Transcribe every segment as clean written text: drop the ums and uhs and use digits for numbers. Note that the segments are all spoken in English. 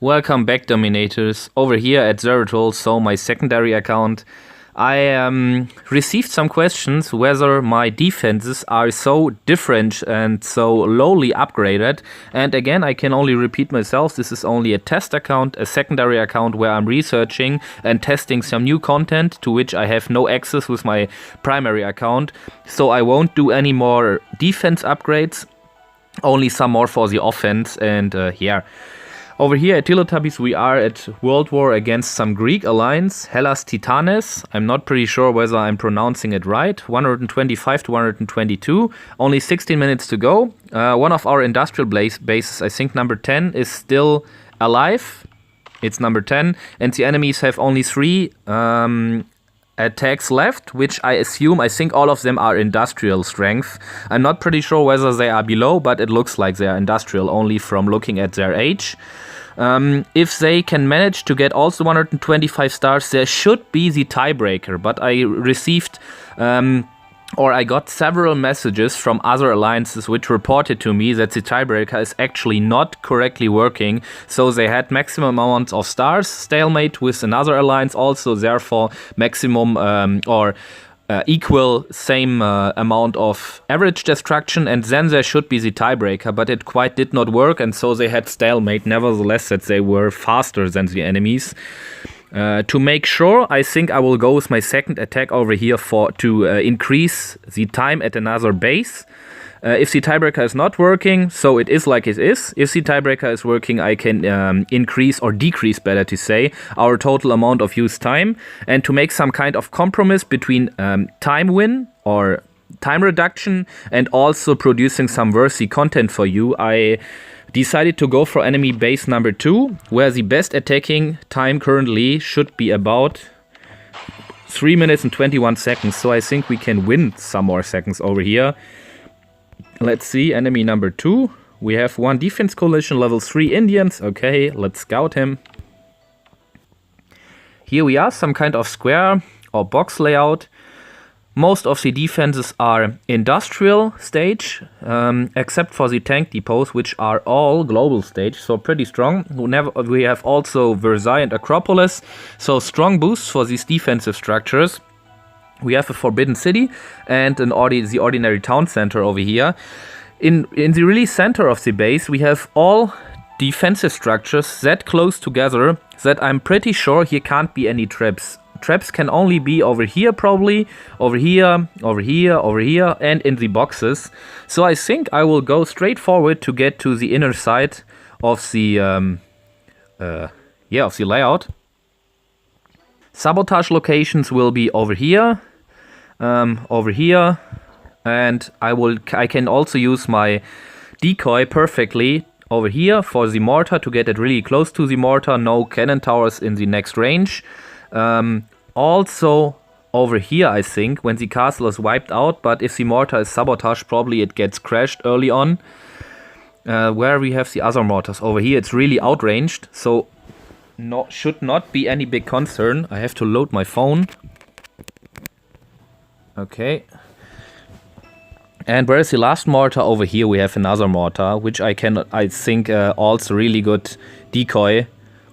Welcome back, Dominators. Over here at Zeratol, so my secondary account, I received some questions whether my defenses are so different and so lowly upgraded. And again, I can only repeat myself, this is only a test account, a secondary account where I'm researching and testing some new content to which I have no access with my primary account. So I won't do any more defense upgrades, only some more for the offense. And yeah. Over here at Teletubbies we are at Worldwar against some Greek alliance, HELLAS TITANEZ. I'm not pretty sure whether I'm pronouncing it right. 125 to 122. Only 16 minutes to go. One of our industrial bases, I think number 10, is still alive. It's number 10. And the enemies have only 3 attacks left, which I think all of them are industrial strength. I'm not pretty sure whether they are below, but it looks like they are industrial only from looking at their age. If they can manage to get also 125 stars, there should be the tiebreaker, but I received or I got several messages from other alliances which reported to me that the tiebreaker is actually not correctly working. So they had maximum amounts of stars, stalemate with another alliance also, therefore maximum equal same amount of average destruction, and then there should be the tiebreaker, but it quite did not work, and so they had stalemate. Nevertheless, that they were faster than the enemies. To make sure, I think I will go with my second attack over here to increase the time at another base. If the tiebreaker is not working, so it is like it is. If the tiebreaker is working, I can increase or decrease, better to say, our total amount of used time. And to make some kind of compromise between time win or time reduction and also producing some worthy content for you, I decided to go for enemy base number 2, where the best attacking time currently should be about 3 minutes and 21 seconds. So I think we can win some more seconds over here. Let's see, enemy number 2. We have 1 defense coalition, level 3 Indians. Okay, let's scout him. Here we are, some kind of square or box layout. Most of the defenses are industrial stage, except for the tank depots, which are all global stage, so pretty strong. We have also Versailles and Acropolis, so strong boosts for these defensive structures. We have a Forbidden City and the ordinary town center over here. In the really center of the base, we have all defensive structures that close together that I'm pretty sure here can't be any traps. Traps can only be over here probably, over here, over here, over here, and in the boxes. So I think I will go straight forward to get to the inner side of the of the layout. Sabotage locations will be over here, and I can also use my decoy perfectly over here for the mortar to get it really close to the mortar. No cannon towers in the next range. Also over here, I think, when the castle is wiped out, but if the mortar is sabotaged, probably it gets crashed early on. Where we have the other mortars over here, it's really outranged, so should not be any big concern. I have to load my phone. Okay. And where is the last mortar? Over here we have another mortar, which I think also really good decoy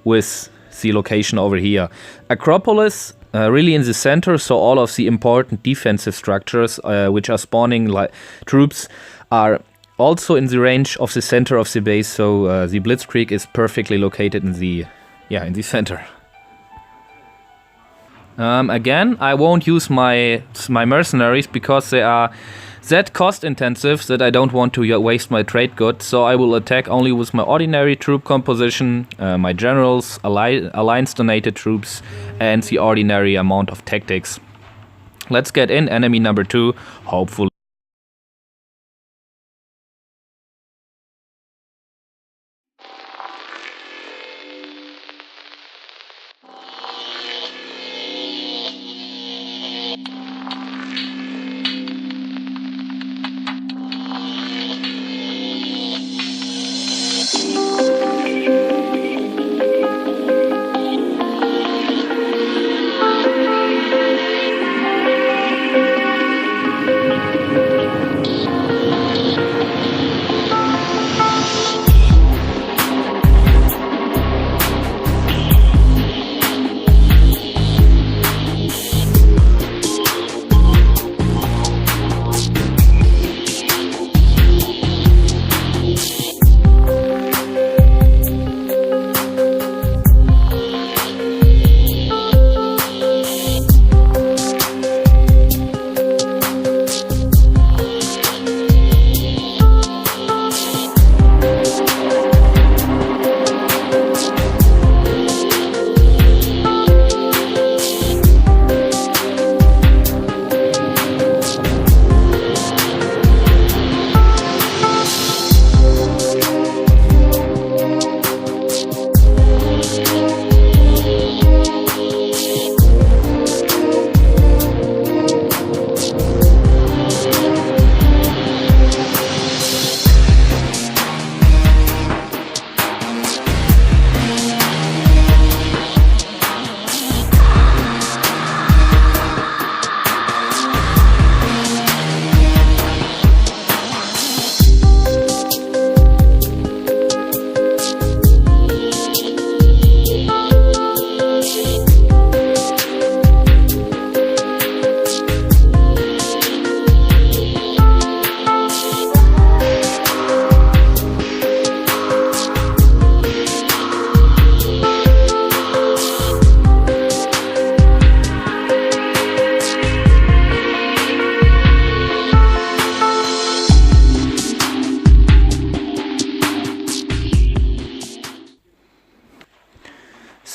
with the location over here. Acropolis, really in the center, so all of the important defensive structures which are spawning troops are also in the range of the center of the base, so the Blitzkrieg is perfectly located in the center. Again, I won't use my mercenaries because they are that cost intensive that I don't want to waste my trade goods, so I will attack only with my ordinary troop composition, my generals, alliance donated troops, and the ordinary amount of tactics. Let's get in enemy number 2, hopefully.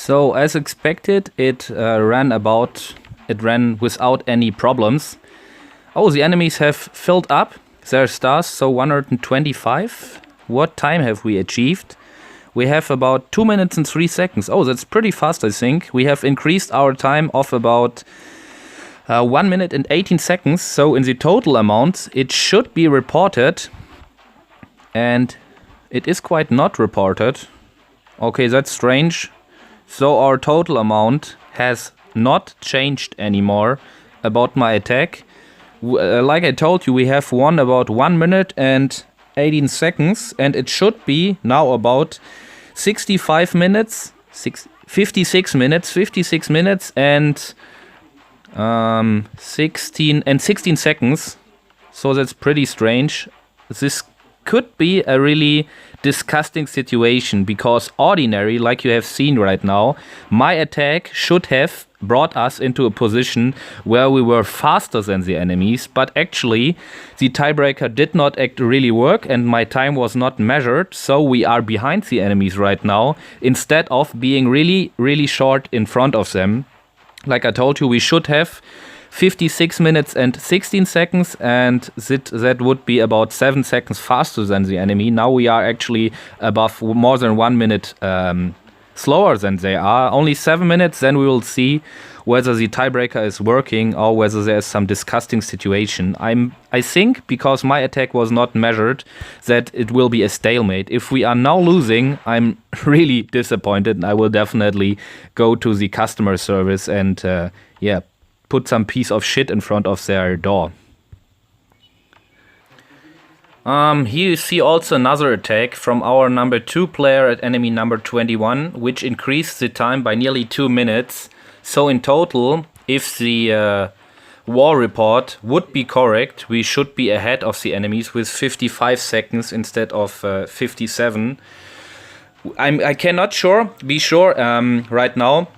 So as expected, it ran without any problems. Oh, the enemies have filled up their stars, so 125. What time have we achieved? We have about 2 minutes and 3 seconds. Oh, that's pretty fast, I think. We have increased our time of about 1 minute and 18 seconds. So in the total amount, it should be reported. And it is quite not reported. Okay, that's strange. So our total amount has not changed anymore about my attack. Like I told you, we have won about 1 minute and 18 seconds, and it should be now about 56 minutes and 16 seconds. So that's pretty strange. This could be a really disgusting situation, because ordinary, like you have seen right now, my attack should have brought us into a position where we were faster than the enemies, but actually the tiebreaker did not really work and my time was not measured, so we are behind the enemies right now instead of being really short in front of them. Like I told you, we should have 56 minutes and 16 seconds, and that would be about 7 seconds faster than the enemy. Now we are actually above more than 1 minute slower than they are. Only 7 minutes, then we will see whether the tiebreaker is working or whether there's some disgusting situation. I think, because my attack was not measured, that it will be a stalemate. If we are now losing, I'm really disappointed, and I will definitely go to the customer service and put some piece of shit in front of their door. Here you see also another attack from our number 2 player at enemy number 21, which increased the time by nearly 2 minutes. So in total, if the war report would be correct, we should be ahead of the enemies with 55 seconds instead of 57. I cannot be sure right now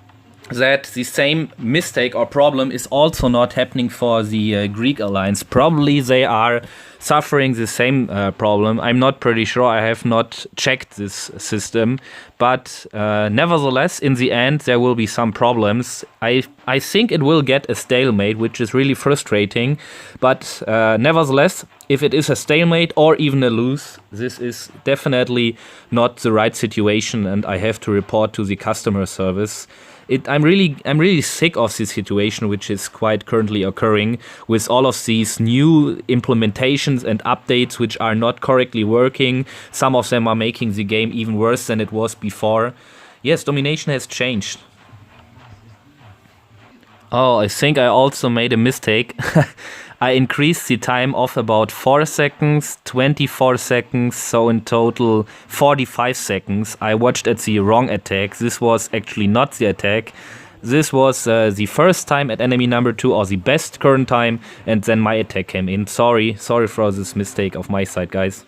that the same mistake or problem is also not happening for the Greek alliance. Probably they are suffering the same problem. I'm not pretty sure. I have not checked this system. But nevertheless, in the end, there will be some problems. I think it will get a stalemate, which is really frustrating. But nevertheless, if it is a stalemate or even a lose, this is definitely not the right situation, and I have to report to the customer service. I'm really sick of this situation, which is quite currently occurring with all of these new implementations and updates which are not correctly working. Some of them are making the game even worse than it was before. Yes, domination has changed. Oh, I think I also made a mistake. I increased the time of about 4 seconds, 24 seconds, so in total 45 seconds. I watched at the wrong attack. This was actually not the attack. This was the first time at enemy number 2, or the best current time, and then my attack came in. Sorry for this mistake of my side, guys.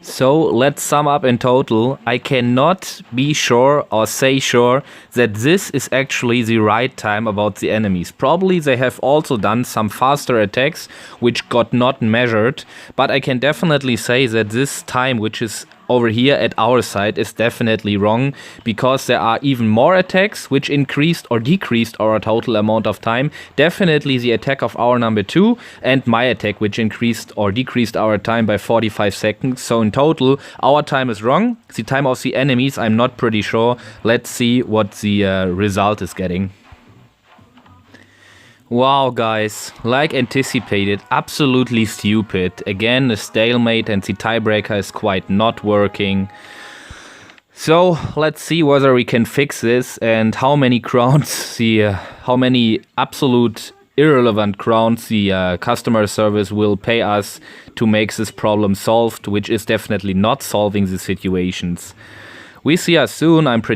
So let's sum up in total. I cannot be sure or say sure that this is actually the right time about the enemies. Probably they have also done some faster attacks which got not measured, but I can definitely say that this time, which is over here at our side, is definitely wrong, because there are even more attacks which increased or decreased our total amount of time. Definitely the attack of our number 2 and my attack, which increased or decreased our time by 45 seconds. So in total, our time is wrong. The time of the enemies, I'm not pretty sure. Let's see what the result is getting. Wow, guys, like anticipated, absolutely stupid. Again, a stalemate, and the tiebreaker is quite not working. So let's see whether we can fix this, and how many crowns, how many absolute irrelevant crowns the customer service will pay us to make this problem solved, which is definitely not solving the situations. We see us soon. I'm pretty